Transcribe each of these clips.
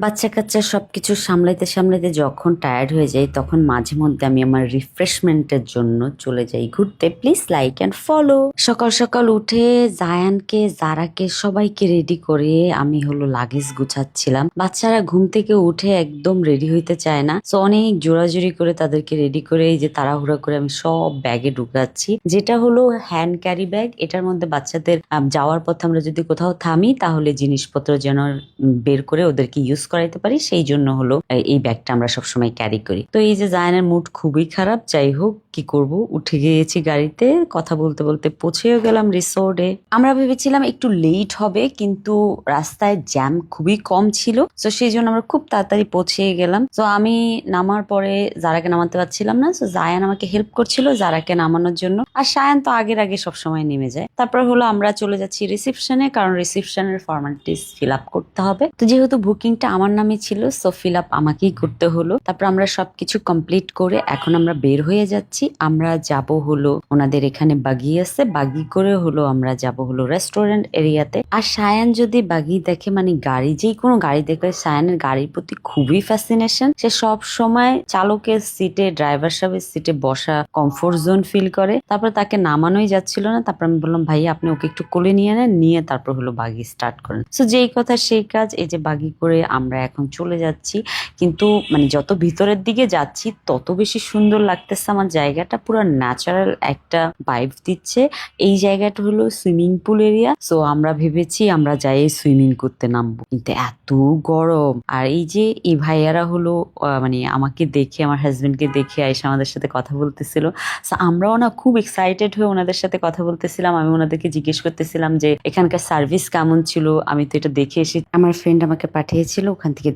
বাচ্চা কাচ্চা সবকিছু সামলাইতে সামলাইতে যখন টায়ার্ড হয়ে যাই তখন মাঝে মধ্যে আমি আমার রিফ্রেশমেন্টের জন্য চলে যাই ঘুরতে। Please like and follow. সকাল সকাল উঠে জায়ানকে জারাকে সবাইকে রেডি করে আমি লাগেজ গুছাচ্ছিলাম। বাচ্চারা ঘুম থেকে উঠে একদম রেডি হইতে চায় না, তো অনেক জোরাজুরি করে তাদেরকে রেডি করে এই যে তাড়াহুড়া করে আমি সব ব্যাগে ঢুকাচ্ছি, যেটা হ্যান্ড ক্যারি ব্যাগ। এটার মধ্যে বাচ্চাদের যাওয়ার পথে আমরা যদি কোথাও থামি তাহলে জিনিসপত্র যেন বের করে ওদেরকে ইউজ করাইতে পারি, সেই জন্য এই ব্যাগটা আমরা সবসময় ক্যারি করি। তো এই যে জায়ানের মুড খুবই খারাপ, যাই হোক কি করব, উঠে গিয়েছি গাড়িতে, কথা বলতে বলতে পৌঁছেও গেলাম রিসোর্টে। আমরা ভেবেছিলাম একটু লেট হবে, কিন্তু রাস্তায় জ্যাম খুবই কম ছিল, তো সেই জন্য আমরা খুব তাড়াতাড়ি পৌঁছে গেলাম। তো আমি নামার পরে জারাকে নামাতে পারছিলাম না, তো জায়ান আমাকে হেল্প করছিল জারাকে নামানোর জন্য, আর সায়ান তো আগের আগে সবসময় নেমে যায়। তারপর আমরা চলে যাচ্ছি রিসেপশনে, কারণ রিসেপশনের ফর্মালিটিস ফিল আপ করতে হবে। তো যেহেতু বুকিংটা আমার নামে ছিল, সো ফিল আপ আমাকেই করতে হলো। তারপর আমরা সবকিছু কমপ্লিট করে এখন আমরা বের হয়ে যাচ্ছি। আমরা যাব ওনাদের এখানে বাগি আছে, বাগি করে আমরা যাব রেস্টুরেন্ট এরিয়াতে। আর সায়ান যদি বাগি দেখে, মানে গাড়ি, যে কোনো গাড়ি দেখে, সায়ানের গাড়ির প্রতি খুবই ফ্যাসিনেশন। সে সব সময় চালকের সিটে, ড্রাইভার সাহেবের সিটে বসা কমফোর্ট জোন ফিল করে। তারপর তাকে নামানোই যাচ্ছিল না, তারপর আমি বললাম ভাই আপনি ওকে একটু কোলে নিয়ে নেন, নিয়ে তারপর বাগি স্টার্ট করেন। সো যেই কথা সেই কাজ, এই যে বাগি করে আমরা এখন চলে যাচ্ছি। কিন্তু মানে যত ভিতরের দিকে যাচ্ছি তত বেশি সুন্দর লাগতেছে আমার জায়গাটা, পুরো ন্যাচারাল একটা ভাইব দিচ্ছে। এই জায়গাটা সুইমিং পুল এরিয়া, সো আমরা ভেবেছি আমরা যাই সুইমিং করতে নামবো, কিন্তু এত গরম। আর এই যে এই ভাইয়ারা মানে আমাকে দেখে, আমার হাজবেন্ডকে দেখে আইসা আমাদের সাথে কথা বলতেছিল। সো আমরাও না খুব এক্সাইটেড হয়ে ওনাদের সাথে কথা বলতেছিলাম। আমি ওনাদেরকে জিজ্ঞেস করতেছিলাম যে এখানকার সার্ভিস কেমন ছিল, আমি তো এটা দেখে এসে, আমার ফ্রেন্ড আমাকে পাঠিয়েছিল, ওখান থেকে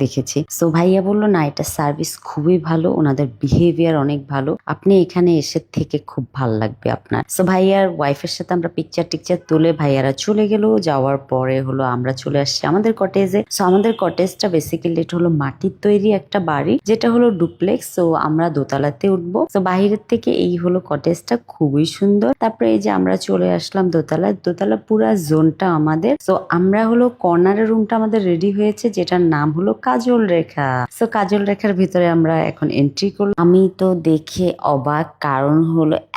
দেখেছি। সো ভাইয়া বললো না, এটা সার্ভিস খুবই ভালো, ওনাদের বিহেভিয়ার অনেক ভালো, আপনি এখানে এসে থেকে খুব ভালো লাগবে আপনার। সো ভাইয়ার ওয়াইফের সাথে আমরা পিকচার টিকচার তুলে ভাইয়ারা চলে গেল। যাওয়ার পরে আমরা চলে আসছি আমাদের কটেজে। সো আমাদের কটেজটা বেসিক্যালি এটা মাটির তৈরি একটা বাড়ি, যেটা ডুপ্লেক্স। সো আমরা দোতলাতে উঠবো। তো বাহিরের থেকে এই কটেজটা খুবই সুন্দর। তারপরে এই যে আমরা চলে আসলাম দোতলায়। দোতলা পুরা জোনটা আমাদের। তো আমরা কর্নারের রুমটা আমাদের রেডি হয়েছে, যেটার নাম কাজল রেখা। তো কাজল রেখার ভিতরে আমরা এখন এন্ট্রি করলাম। আমি তো দেখে অবাক, কারণ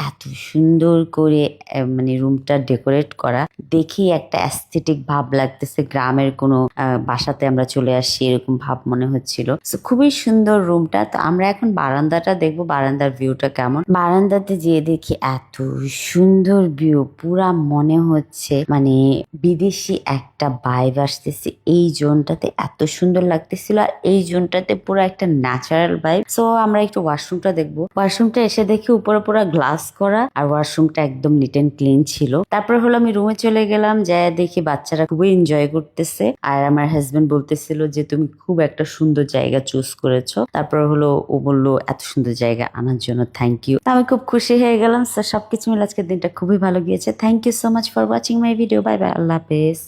এত সুন্দর করে মানে রুমটা ডেকোরেট করা, দেখি একটা অ্যাস্থেটিক ভাব লাগতেছে, গ্রামের কোনো বাসাতে আমরা চলে আসছি এরকম ভাব মনে হচ্ছিল। তো খুবই সুন্দর রুমটা। তো আমরা এখন বারান্দাটা দেখবো, বারান্দার ভিউটা কেমন। বারান্দাতে যেয়ে দেখি এত সুন্দর ভিউ, পুরা মনে হচ্ছে মানে বিদেশি একটা ভাইব আসতেছে। এই জোনটাতে এত সুন্দর লাগতেছিল, আর এই জোনটাতে পুরো একটা ন্যাচারাল ভাইব। সো আমরা একটু ওয়াশরুমটা দেখবো। ওয়াশরুমটা এসে দেখি উপরে পুরো গ্লাস করা, আর ওয়াশরুমটা একদম নিট এন্ড ক্লিন ছিল। তারপর আমি রুমে চলে গেলাম, যাই দেখি বাচ্চারা খুবই এনজয় করতেছে, আর আমার হাজবেন্ড বলতেছিল যে তুমি খুব একটা সুন্দর জায়গা চুজ করেছো। তারপর ও বললো এত সুন্দর জায়গা আনার জন্য থ্যাংক ইউ। আমি খুব খুশি হয়ে গেলাম। সবকিছু মিলে আজকের দিনটা খুবই ভালো গিয়েছে। Thank you so much for watching my video. Bye bye, আল্লাহ হাফেজ।